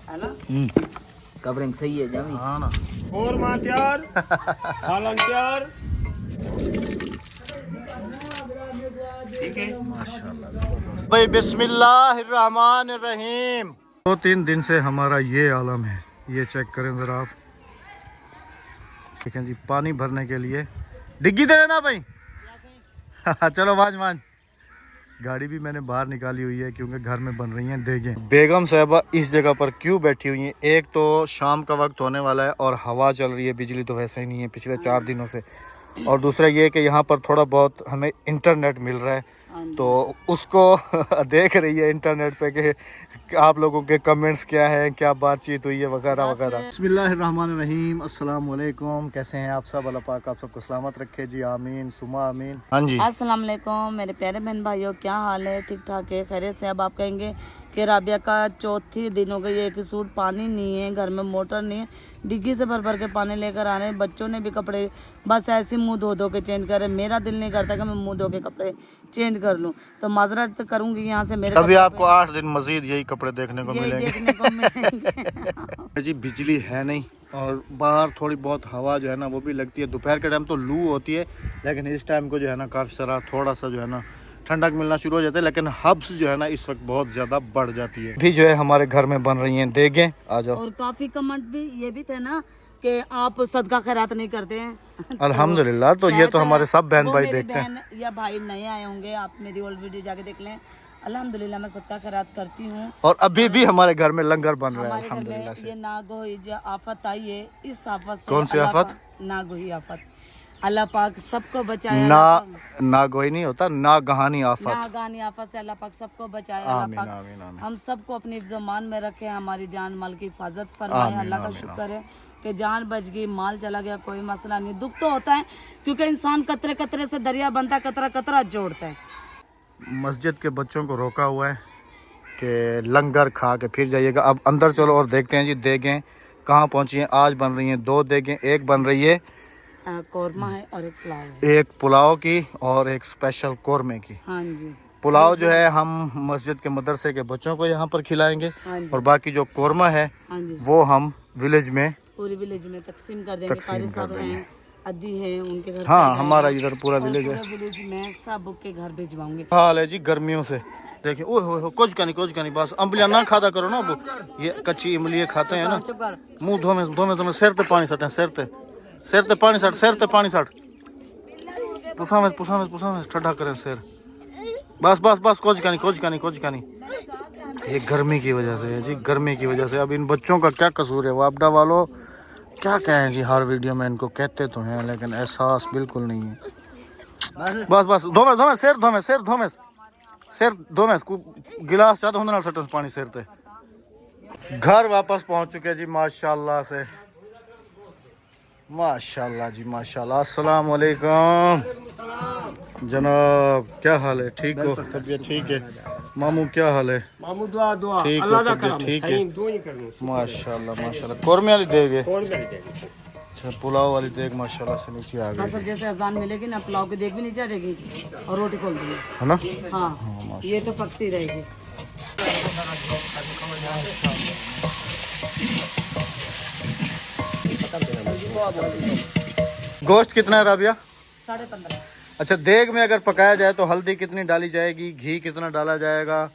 है ना? कवरिंग सही है जामी। हाँ ना। और मां तैयार, सालन तैयार। ठीक है माशाल्लाह भाई। बिस्मिल्लाहिर्रहमानिर्रहीम। 2-3 दिन से हमारा ये आलम है, ये चेक करें जरा आप। ठीक है जी, पानी भरने के लिए डिग्गी दे ना भाई। चलो वाज गाड़ी भी मैंने बाहर निकाली हुई है क्योंकि घर में बन रही हैं देखें। बेगम साहबा इस जगह पर क्यों बैठी हुई हैं? एक तो शाम का वक्त होने वाला है और हवा चल रही है, बिजली तो वैसे ही नहीं है पिछले 4 दिनों से। और दूसरा ये कि यहाँ पर थोड़ा बहुत हमें इंटरनेट मिल रहा है, तो उसको देख रही है इंटरनेट पे कि आप लोगों के कमेंट्स क्या है, क्या बातचीत हुई है वगैरह वगैरह। बिस्मिल्लाहिर्रहमानिर्रहीम। अस्सलाम वालेकुम। कैसे हैं आप सब? अल्लाह पाक आप सबको सलामत रखे जी, आमीन सुमा आमीन। हाँ जी, अस्सलाम वालेकुम मेरे प्यारे बहन भाइयों, क्या हाल है? ठीक ठाक है, खैरियत से? अब आप कहेंगे कि राबिया का चौथी दिन हो गई है कि सूट पानी नहीं है, घर में मोटर नहीं है, डिग्गी से भर भर के पानी लेकर आ रहे हैं। बच्चों ने भी कपड़े बस ऐसे मुंह धो धो के चेंज कर रहे हैं। मेरा दिल नहीं करता कि मैं मुंह धो के कपड़े चेंज कर लूं, तो माजरत करूंगी यहाँ से। मेरे तभी आपको 8 दिन मजीद यही कपड़े देखने को मिलेंगे। जी बिजली है नहीं और बाहर थोड़ी बहुत हवा जो है ना वो भी लगती है। दोपहर के टाइम तो लू होती है, लेकिन इस टाइम को जो है ना काफ़ी सारा थोड़ा सा जो है ना ठंडक मिलना शुरू हो जाता है, लेकिन हब्स जो है ना इस वक्त बहुत ज़्यादा बढ़ जाती है। भी जो है हमारे घर में बन रही हैं देखें, आ जाओ। और काफ़ी कमेंट भी ये भी थे ना कि आप सदका खैरात नहीं करते हैं। अल्हम्दुलिल्लाह, तो ये तो हमारे सब बहन भाई देखते हैं। बहन या भाई नए आए होंगे, आप मेरी ओल्ड वीडियो जाके देख लें। अल्हम्दुलिल्लाह मैं सदका खैरात करती हूँ और अभी भी हमारे घर में लंगर बन रहा है हमारे घर अल्हम्दुलिल्लाह में। से। ये नागोही जो आफत आई है, इस आफत से कौन सी अल्लाह आफत? पाक- नागोही आफत। अल्लाह पाक सबको बचाया। ना कोई नहीं होता, ना गहानी आफत। नागानी आफत से अल्लाह पाक सबको बचाए। अल्लाह आमीन पाक आमीन आमीन। हम सबको अपनी हिफ्ज़-ओ-मान में रखे, हमारी जान माल की हिफाजत फरमाए। अल्लाह का शुक्र है कि जान बच गई, माल चला गया, कोई मसला नहीं। दुख तो होता है क्योंकि इंसान कतरे कतरे से दरिया बनता है, कतरा कतरा जोड़ता है। मस्जिद के बच्चों को रोका हुआ है कि लंगर खा के फिर जाइएगा। अब अंदर चलो और देखते हैं जी देखें कहाँ पहुँची हैं। आज बन रही हैं 2 देखें, एक बन रही है कौरमा है और एक पुलाव है। एक पुलाव की और एक स्पेशल कौरमे की। हाँ जी, पुलाव जो है हम मस्जिद के मदरसे के बच्चों को यहाँ पर खिलाएंगे हाँ जी, और बाकी जो कौरमा है हाँ जी, वो हम विलेज में पूरी विलेज में तकसीम कर देंगे। कारी साहब हैं, अद्दी हैं, उनके घर हाँ हमारा इधर पूरा विलेज है। पूरे विलेज में सब के घर भिजवाऊंगे। हाल है जी गर्मियों से। देखिए ओह हो कुछ का नहीं बस अम्बलियाँ ना खाता करो ना। वो ये कच्ची इमली खाते हैं ना, मुंह धोमे सिर ते पानी सटे, सिर ते पानी सट, सिर ते पानी सट, पुसा में ठंडा करें सिर। बस कुछ का नहीं। ये गर्मी की वजह से है जी, गर्मी की वजह से। अब इन बच्चों का क्या कसूर है? वो आपदा वालों क्या कहें जी, हर वीडियो में इनको कहते तो हैं लेकिन एहसास बिल्कुल नहीं है। बस धोमे सिर धोमे गिलास ज्यादा होने सट पानी सिर ते। घर वापस पहुंच चुके जी माशाल्लाह से, माशाल्लाह जी माशाल्लाह। अस्सलाम वालेकुम जनाब, क्या हाल है? ठीक हो? तबीयत ठीक है? मामू क्या हाल है? मामू दुआ ठीक अल्लाह दा है, करम ठीक है। सही दुआ ही करनी। माशाल्लाह। कौरमे वाली देग है, कौन कर दे? अच्छा पुलाव वाली देग माशाल्लाह से नीचे आ बस गई अब जैसे अजान मिलेगी ना, पुलाव की देख भी नीचे आ जाएगी और रोटी खोल देंगे। है ना। हाँ, ये तो पकती रहेगी। गोश्त कितना है राबिया? 15.5। अच्छा, देग में अगर पकाया जाए तो हल्दी कितनी डाली जाएगी, घी कितना डाला जाएगा,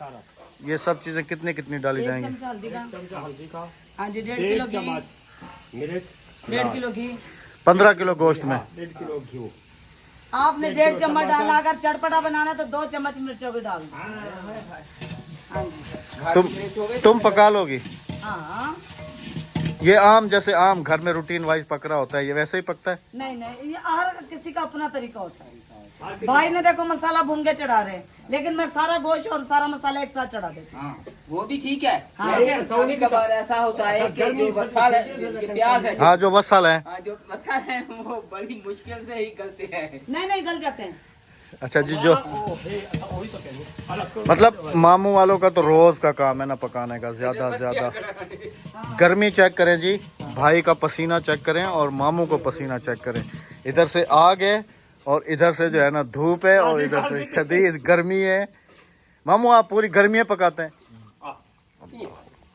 ये सब चीजें कितनी डाली जाएंगी? चमचा हल्दी का, हाँ जी, 1.5 किलो घी, मिर्च 1.5 किलो घी, 15 किलो गोश्त में 1.5 किलो घी। आपने 1.5 चम्मच डाला। अगर चटपटा बनाना तो 2 चम्मच मिर्चों की डाल। हाँ जी, तुम पका लोगी? हाँ। ये आम जैसे आम घर में रूटीन वाइज पक रहा होता है, ये वैसे ही पकता है? नहीं, ये हर किसी का अपना तरीका होता है। भाई ने देखो मसाला भून के चढ़ा रहे, लेकिन मैं सारा गोश्त और सारा मसाला एक साथ चढ़ा देती हूँ। वो भी ठीक है, लेकिन कभी कभार ऐसा होता है कि जो मसाला जो प्याज है, हाँ जो मसाला है, जो मसाला है वो बड़ी मुश्किल से ही गलते हैं। नहीं गल जाते हैं। अच्छा जी, जो मतलब मामू वालों का तो रोज का काम है ना पकाने का, ज्यादा से ज्यादा। गर्मी चेक करें जी, भाई का पसीना चेक करें और मामू को पसीना चेक करें। इधर से आग है और इधर से जो है ना धूप है और इधर से शदीद गर्मी है। मामू आप पूरी गर्मियाँ पकाते हैं?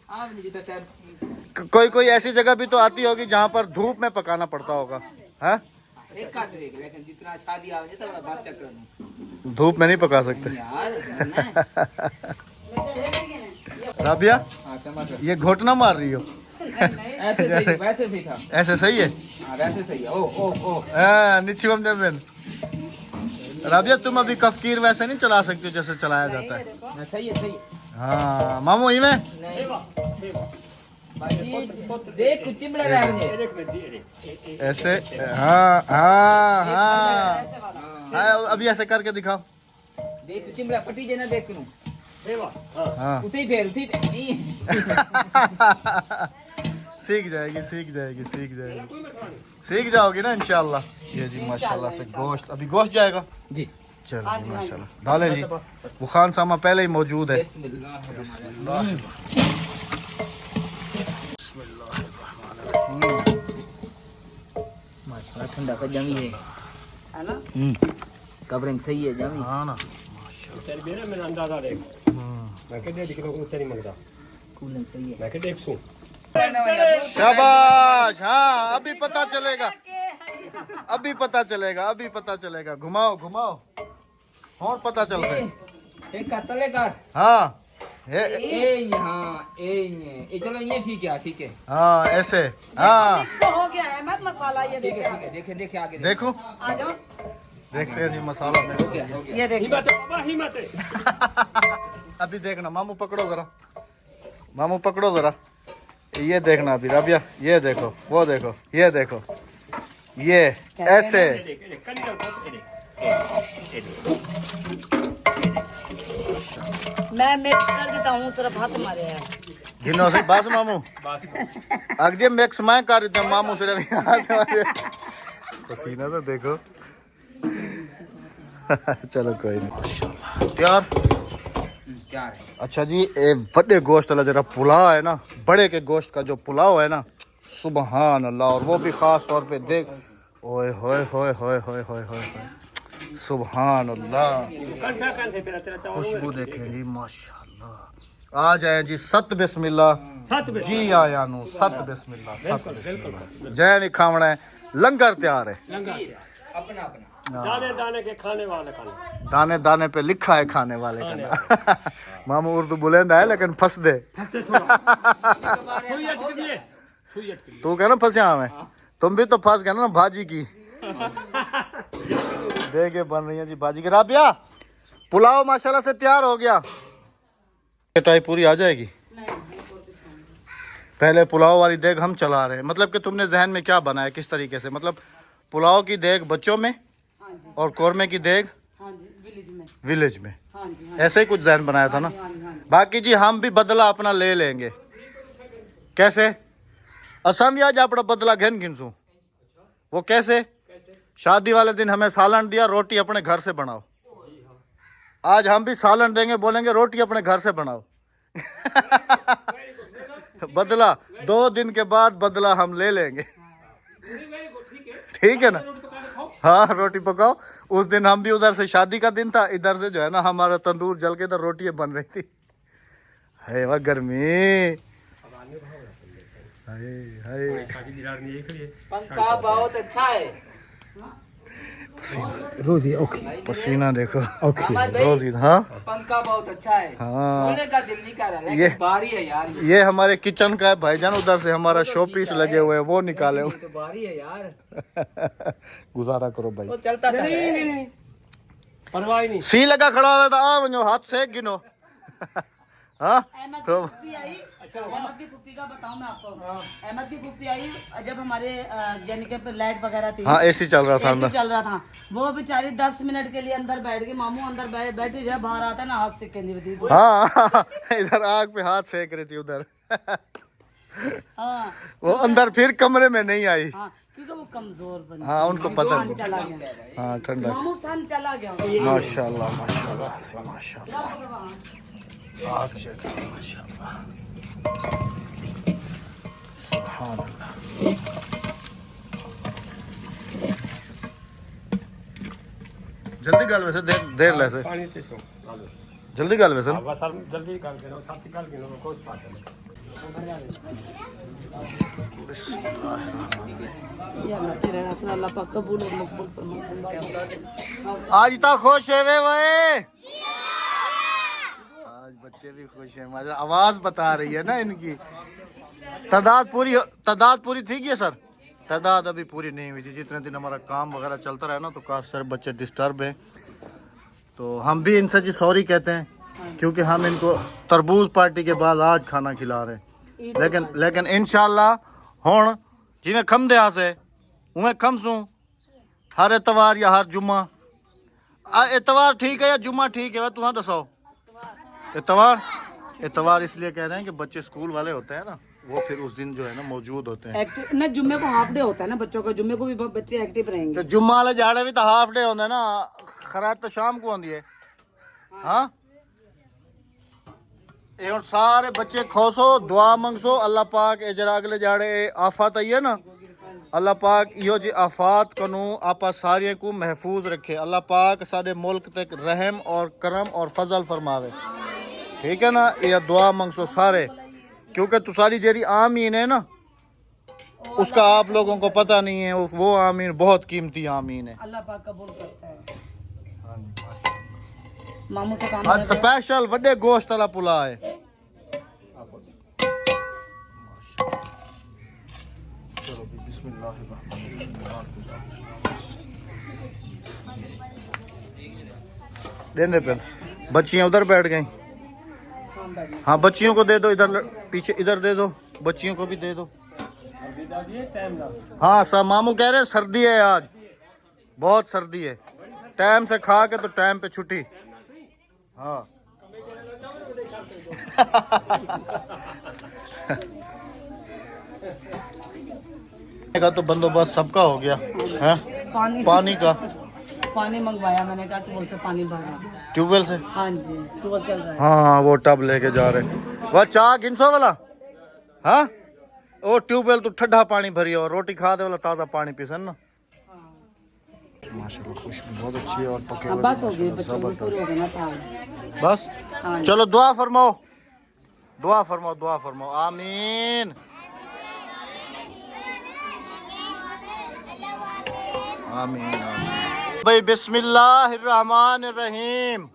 आप नहीं जीता चार कोई कोई ऐसी जगह भी तो आती होगी जहाँ पर धूप में पकाना पड़ता होगा, है? एक का देख, लेकिन जितना शादी आ जाए तो बस चक्कर धूप में नहीं पका सकते यार राबिया, हाँ टमाटर ये घोटना मार रही हो? ऐसे सही है, वैसे सही था। ऐसे सही है? हाँ वैसे सही है। ओ ओ ओ निश्चिवम देवेन। राबिया तुम अभी कफकीर वैसे नहीं चला सकती हो जैसे चलाया जाता है। हाँ, सही है सही है। हाँ मामू ही में नहीं बाजी देख कुछ चिमड़ा रहा है मुझे। ऐसे। हाँ हाँ हाँ हाँ, अभी ऐसे करके दिखाओ। देख कुछ चिमड़ा पटी जे ना देख तू हाँ उठे ही फेर उठे सीख जाएगी सीख जाएगी सीख जाएगी, सीख जाओगी ना इंशाल्लाह। ये जी माशाल्लाह से गोश्त, अभी गोश्त जाएगा जी। चलो जी माशाल्लाह डालें जी। वो खान सामा पहले ही मौजूद है। माशाल्लाह ठंडा का जमी है है ना? कवरिंग सही है जमी। हाँ ना चल मेरा मैंने अंदाजा देख, मैं कह 1.5 किलो को नहीं मांगता, कूलिंग सही है। मैं कह 100। शाबाश। हाँ अभी पता चलेगा, अभी पता चलेगा, अभी पता चलेगा। घुमाओ घुमाओ और पता चल से। एक का तले का हाँ ये चलो ये ठीक है ठीक है हाँ ऐसे। हाँ मिक्स हो गया है मत मसाला, ये ठीक देखो है ठीक है देखे देखे आगे देखो, आ जाओ, देखते हैं जी मसाला में। हो गया ये देखो। हिम्मत है बाबा, हिम्मत है। अभी देखना मामू पकड़ो जरा, मामू पकड़ो जरा, ये देखना अभी राबिया, ये देखो, वो देखो, ये देखो, ये ऐसे। मैं मिक्स कर देता हूँ, सिर्फ हाथ मारे हैं। गिनो से बस मामू अगले मिक्स मैं कर देता मामू सिर्फ हाथ मारे। पसीना तो देखो। चलो कोई नहीं यार। क्या है अच्छा जी ये बड़े गोश्त वाला जरा पुलाव है ना, बड़े के गोश्त का जो पुलाव है ना, सुबहान अल्लाह। और वो भी खास तौर पे देख, ओए होए होए होए होए होए होए, सुबहान अल्लाह। खुशबू देखें जी माशाल्लाह। आ जाए जी सत बिस्मिल्लाह जी आया नु, सत बिस्मिल्लाह, सत बिस्मिल्लाह। जय भी खावना है, लंगर तैयार है। अपना अपना दाने दाने के खाने वाले खाने, दाने दाने पे लिखा है खाने वाले का ना। मामू उर्दू बुलेंदा है लेकिन फंस दे। तू क्या ना फंसे हमें, तुम भी तो फंस गए ना भाजी की। देखे बन रही है जी भाजी की। राबिया पुलाव माशाल्लाह से तैयार हो गया। टाई पूरी आ जाएगी। पहले पुलाव वाली देग हम चला रहे हैं, मतलब कि तुमने जहन में क्या बनाया, किस तरीके से, मतलब पुलाव की देग बच्चों में हाँ जी और कौरमे की देग हाँ जी, विलेज में। विलेज में। हाँ जी हाँ ऐसे ही कुछ जहन बनाया था ना। जी, हाँ जी, हाँ जी। बाकी जी हम भी बदला अपना ले लेंगे। कैसे? असम आज अपना बदला घेन गिनसू। वो कैसे? शादी वाले दिन हमें सालन दिया, रोटी अपने घर से बनाओ। आज हम भी सालन देंगे, बोलेंगे रोटी अपने घर से बनाओ। बदला 2 दिन के बाद बदला हम ले लेंगे। ठीक है ना? हाँ रोटी पकाओ। उस दिन हम भी उधर से, शादी का दिन था, इधर से जो है ना हमारा तंदूर जल के इधर रोटियां बन रही थी। है वह गर्मी। पंखा बहुत अच्छा है। रोजी ओके, पसीना देखो अहमद भाई, रोज। हाँ पंखा बहुत अच्छा है। हाँ। सोने का दिल नहीं कर रहा, ये- लेकिन बारी है यार। ये हमारे किचन का है भाईजान, उधर से हमारा शो पीस लगे हुए हैं वो निकाले ये हुए। तो बारी है यार। गुजारा करो भाई। वो चलता था है। परवाह नहीं। सी लगा खड़ा हुआ था, आ वञो हाथ से गिनो। हाँ अहमद तो की पुप्पी आई, अहमद की पुप्पी का बताऊं मैं आपको। अहमद की पुप्पी आई जब हमारे यानी कि लाइट वगैरह थी, हाँ एसी चल रहा था AC अंदर। चल रहा था, वो बेचारी 10 मिनट के लिए अंदर बैठ गई। मामू अंदर बैठी रहे, बाहर आता है ना हाथ से कहनी थी। हाँ इधर आग पे हाथ सेक रही थी उधर। हाँ वो अंदर फिर कमरे में नहीं आई। हाँ, क्योंकि वो कमजोर बन हाँ उनको पता सन नहीं। चला गया। हाँ ठंडा। मामू सन चला गया। माशाल्लाह माशाल्लाह से माशाल्लाह। आग जगह माशाल्लाह सुभान अल्लाह। जल्दी गल वैसे देर ले से। पानी ते सो जल्दी गल वैसे बस सर जल्दी कर देना साथी कर के लोगों को कोई बात नहीं या अल्लाह तेरा हसन अल्लाह पाक कबूल और मकबूल फरमा। आज इतना खुश है वे आज बच्चे भी खुश हैं। मजा आवाज बता रही है ना इनकी। तादाद पूरी थी क्या सर? तादाद अभी पूरी नहीं हुई थी। जितने दिन हमारा काम वगैरह चलता रहा ना तो काफ़ी सारे बच्चे डिस्टर्ब हैं। तो हम भी इनसे जी सॉरी कहते हैं क्योंकि हम इनको तरबूज पार्टी के बाद आज खाना खिला रहे हैं। लेकिन इंशाल्लाह हुण जिवें खमदे आसे उवें खमसूं हर एतवार या हर जुम्मा। एतवार ठीक है या जुम्मा ठीक है? तुम दसो। एतवार इसलिए कह रहे हैं कि बच्चे स्कूल वाले होते हैं ना, वो फिर उस दिन जो है ना मौजूद होते हैं। ना जुम्मे को हाफ डे होता है ना बच्चों का, जुम्मे को भी बच्चे एक्टिव रहेंगे। तो जुम्मा वाले जाड़े भी तो हाफ डे होंगे ना, खरात तो शाम को आती है। हाँ ये हुण सारे बच्चे खोसो दुआ मंगसो अल्लाह पाक ए जरा अगले जाड़े आफत आई है ना, अल्लाह पाक इहो जी आफात कनू आपा सारियों को महफूज रखे। अल्लाह पाक साडे मुल्क तक रहम और करम और फजल फरमावे। ठीक है ना, ये दुआ मंगसो सारे, क्योंकि तुसारी जेरी आमीन है ना उसका आप लोगों को पता नहीं है। वो आमीन बहुत कीमती आमीन है। अल्लाह पाक कबूल करता है। मामू से काम आज स्पेशल वड्डे गोश्त वाला पुलाव है। चलो बिस्मिल्लाहिर्रहमानिर्रहीम। देने पे बच्चियां उधर बैठ गई। हाँ बच्चियों को दे दो, इधर पीछे इधर दे दो, बच्चियों को भी दे दो। हाँ सर मामू कह रहे सर्दी है आज, बहुत सर्दी है। टाइम से खा के तो टाइम पे छुट्टी। हाँ का तो बंदोबस्त सबका हो गया है। पानी का पानी मंगवाया मैंने, कहा ट्यूबवेल से पानी भरा। ट्यूबवेल से? हाँ जी ट्यूबवेल चल रहा है। हाँ वो टब लेके जा रहे। वह चाह 300 वाला। हाँ वो ट्यूबवेल तो ठंडा पानी भरी और रोटी खा दे वाला ताज़ा पानी पीसन ना। माशाल्लाह खुशबू बहुत अच्छी है और पके हुए बस हो गई, बच्चों को पूरे हो गए ना था। बस चलो दुआ फरमाओ, दुआ फरमाओ, दुआ फरमाओ। आमीन आमीन आमीन। भाई बिस्मिल्लाहिर्रहमानिर्रहीम।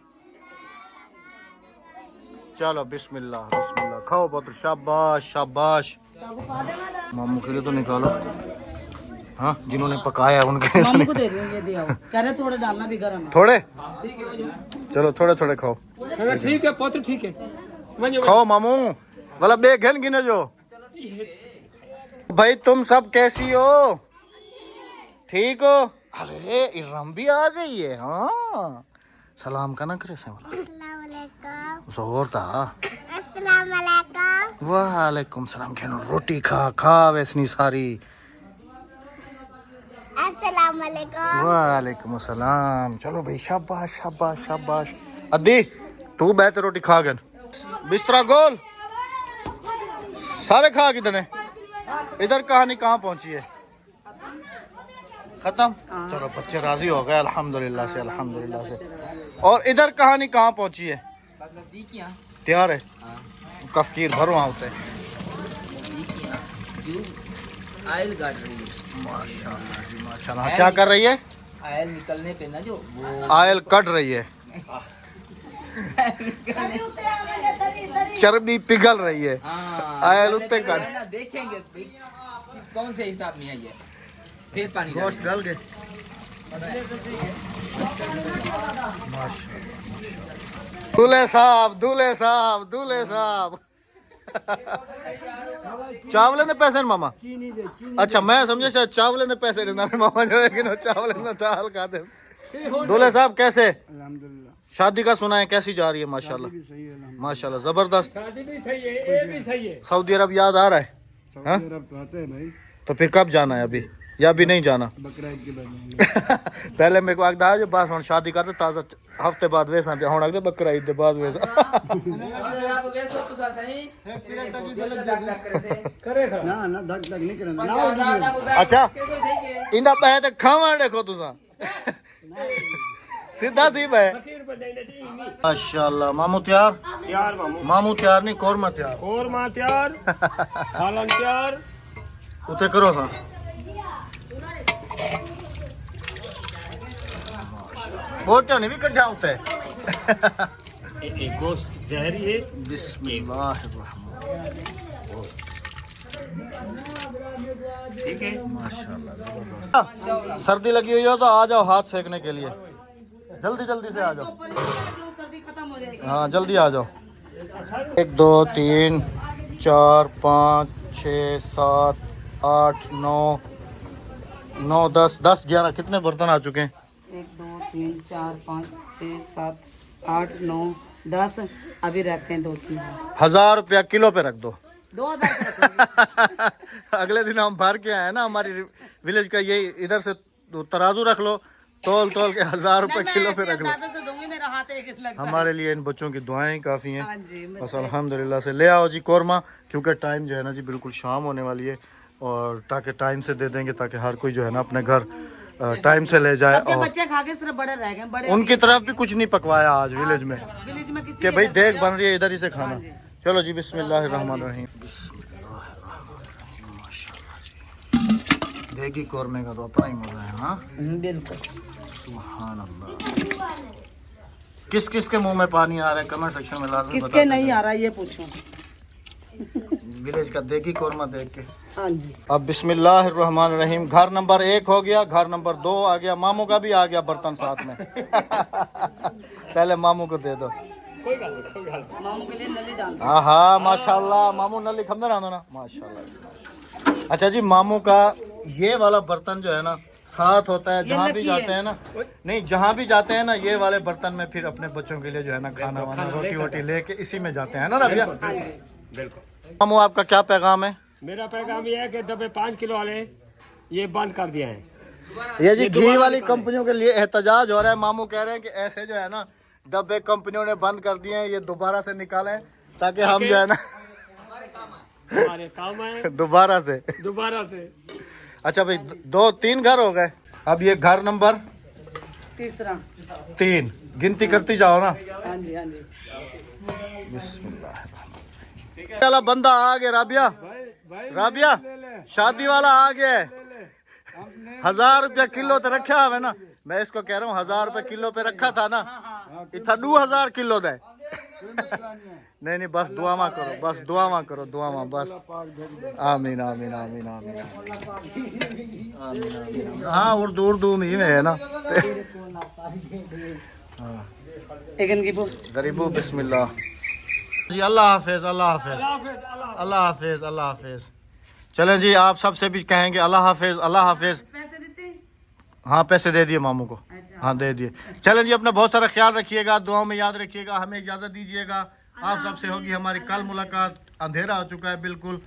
चलो बिस्मिल्लाह बिस्मिल्लाह। खाओ बहुत शाबाश शाबाश। मामू के लिए तो निकालो। हाँ जिन्होंने पकाया उनके लिए मामू को दे रही हूँ, ये दिया हो। कह रहे थोड़े डालना भी गरम है। थोड़े चलो थोड़े थोड़े खाओ। ठीक है पुत्र ठीक है खाओ मामू वाला बे घेन गिने जो। भाई तुम सब कैसी हो? ठीक हो? अरे इरम भी आ गई है। हाँ सलाम का ना करे से वाला जोर था। वालेकुम सलाम। खेनो रोटी खा खा वैसनी सारी। वालेकुम सलाम। चलो भाई शाबाश शाबाश शाबाश। अद्दी तू बैठ रोटी खा गन। बिस्तरा गोल सारे खा किधर है? इधर कहानी कहाँ पहुंची है? खत्म। चलो बच्चे राजी हो गए अल्हम्दुलिल्लाह से, अल्हम्दुलिल्लाह से। और इधर कहानी कहाँ पहुंची है? तैयार है? कफ्तीर भरो वहाँ होते आयल काट रही है। माशाल्लाह जी माशाल्लाह। क्या कर रही है? आयल निकलने पे ना जो आयल कट रही है, चर्बी पिघल रही है। आयल उत्ते कट। देखेंगे कौन से हिसाब में आई है। फिर पानी गोश्त गल गए। दूल्हे साहब दूल्हे साहब दूल्हे साहब। चावल ने पैसे मामा? अच्छा मैं समझे शायद चावल ने पैसे देना मामा जो है कि चावल ने चावल खाते। दूल्हे साहब कैसे? शादी का सुना है कैसी जा रही है? माशाल्लाह माशाल्लाह जबरदस्त। शादी भी सही है, ये भी सही है। सऊदी अरब याद आ रहा है? सऊदी अरब तो आते हैं भाई। तो फिर कब जाना है? अभी या अभी नहीं जाना? बकरीद के बाद। पहले मेरे को आखदा जो बस हुन शादी करते ताजा हफ्ते बाद वैसा पे हुन आखदे बकरीद के बाद वैसा। ना ना धक धक नहीं करना। अच्छा इंदा पैसे ते खावा देखो तुसा। सीधा दीप है फकीर बंदे ने इन्हीं माशाल्लाह मामू तैयार तैयार मामू मामू तैयार नहीं कोरमा तैयार कोरमा तैयार सालन तैयार उते करो सा बोटा नहीं भी कढ़ा उते एक गोश्त जहरी है बिस्मिल्लाह ठीक है माशाल्लाह सर्दी लगी हुई हो तो आ जाओ हाथ सेकने के लिए जल्दी जल्दी से आ जाओ सर्दी खत्म हो जाएगी। हाँ जल्दी आ जाओ 1 2 3 4 5 6 7 8 9 9 10 10 11 कितने बर्तन आ चुके हैं 1 2 3 4 5 6 7 8 9 10 अभी रखते हैं 2-3 1000 रुपया किलो पे रख दो 2000 अगले दिन हम भर के आए ना हमारी विलेज का यही इधर से तराजू रख लो तोल तोल के 1000 रुपए किलो पे रख लो से दूंगी मेरा हाथ एक लगता है। हमारे लिए इन बच्चों की दुआएं काफ़ी हैं हाँ जी बस अल्हम्दुलिल्लाह से ले आओ जी कोरमा क्योंकि टाइम जो है ना जी बिल्कुल शाम होने वाली है और ताकि टाइम से दे देंगे ताकि हर कोई जो है ना अपने घर टाइम से ले जाए सबके और बच्चे खा के सिर्फ बड़े रह गए बड़े उनकी तरफ भी कुछ नहीं पकवाया आज विलेज में विलेज में किसी कि भाई देख बन रही है इधर ही से खाना चलो जी बिस्मिल्लाहिर्रहमानिर्रहीम देगी कोरमे का तो अपना ही मजा है हाँ बिल्कुल सुभान अल्लाह किस किस के मुंह में पानी आ रहा है कमेंट सेक्शन में लाजमी किसके नहीं आ रहा ये पूछो विलेज का देगी कोरमा देख के हाँ जी अब बिस्मिल्लाहिर्रहमानिर्रहीम घर नंबर 1 हो गया घर नंबर 2 आ गया मामू का भी आ गया बर्तन साथ में पहले मामू को दे दो कोई गल नहीं कोई गल नहीं मामू के लिए नली डाल हाँ माशाल्लाह मामू नली खमदर आना ना माशाल्लाह अच्छा जी मामू का ये वाला बर्तन जो है ना साथ होता है जहाँ भी जाते हैं ना नहीं जहाँ भी जाते हैं ना ये वाले बर्तन में फिर अपने बच्चों के लिए जो है ना खाना वाना रोटी वोटी लेके इसी में जाते हैं ना रबिया बिल्कुल मामू आपका क्या पैगाम है मेरा पैगाम ये है कि डब्बे 5 किलो वाले ये बंद कर दिए हैं ये जी घी वाली कंपनियों के लिए एहतजाज हो रहा है मामू कह रहे हैं कि ऐसे जो है ना डब्बे कंपनियों ने बंद कर दिए हैं ये दोबारा से निकालें ताकि हम जो है ना हमारे काम है दोबारा से अच्छा भाई 2-3 घर हो गए अब ये घर नंबर तीसरा 3 गिनती करती जाओ ना हाँ जी बिस्मिल्लाह वाला बंदा आ गया राबिया शादी वाला आ गया है 1000 रुपया किलो तो रखा हुआ है ना मैं इसको कह रहा हूँ 1000 रुपया किलो पे रखा था ना इतना 2000 किलो दे नहीं बस दुआमा करो बस आमीन आमीन आमीन आमीन आमीन हाँ उर्दू नहीं है ना हाँ गरीबो बिस्मिल्लाह जी अल्लाह हाफिज अल्लाह हाफिज अल्लाह हाफिज अल्लाह हाफिज चलें जी आप सबसे भी कहेंगे अल्लाह हाफिज अल्लाह हाफिज पैसे देते हाँ पैसे दे दिए मामू को हाँ दे दिए चलें जी अपना बहुत सारा ख्याल रखिएगा दुआओं में याद रखिएगा हमें इजाज़त दीजिएगा आप सबसे होगी हमारी कल मुलाकात अंधेरा हो चुका है बिल्कुल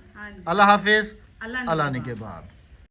अल्लाह हाफिज अल्लाह ने के बाद